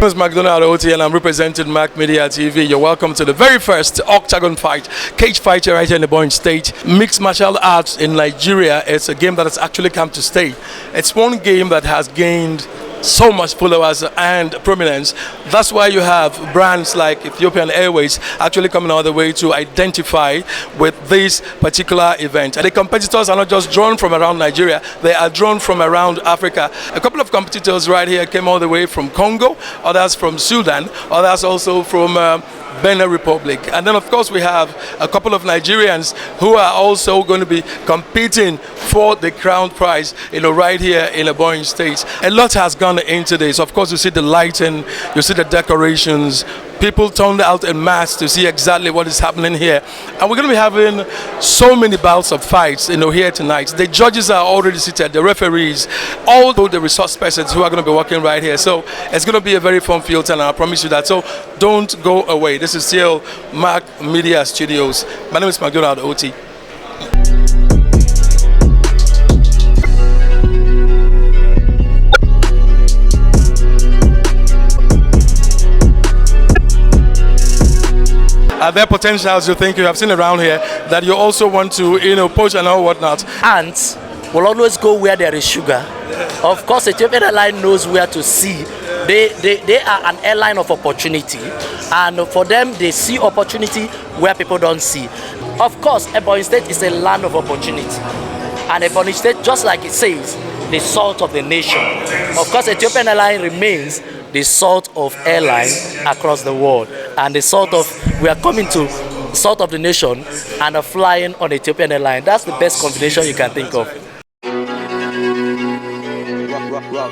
name is McDonald OT and I'm representing Mac Media TV. You're welcome to the very first octagon fight, cage fight right here in the Ebonyi State. Mixed martial arts in Nigeria. It's a game that has actually come to stay. It's one game that has gained so much followers and prominence. That's why you have brands like Ethiopian Airlines actually coming all the way to identify with this particular event. And the competitors are not just drawn from around Nigeria, they are drawn from around Africa. A couple of competitors right here came all the way from Congo, others from Sudan, others also from Benin Republic. And then of course we have a couple of Nigerians who are also going to be competing for the crown prize, right here in Ebonyi State. A lot has gone into this. Of course, you see the lighting, you see the decorations. People turned out en masse to see exactly what is happening here. And we're going to be having so many bouts of fights, here tonight. The judges are already seated, the referees, all the resource persons who are going to be working right here. So it's going to be a very fun field, and I promise you that. So don't go away. This is still Mac Media Studios. My name is McDonald OT. Are there potentials you think you have seen around here that you also want to, poach and all whatnot? Ants will always go where there is sugar. Of course, Ethiopian Airlines knows where to see. They are an airline of opportunity, and for them, they see opportunity where people don't see. Of course, Ebonyi State is a land of opportunity, and Ebonyi State, just like it says, the salt of the nation. Of course, Ethiopian Airlines remains the salt of airline across the world, and we are coming to salt of the nation and are flying on Ethiopian Airlines. That's the best combination you can think of. Rock,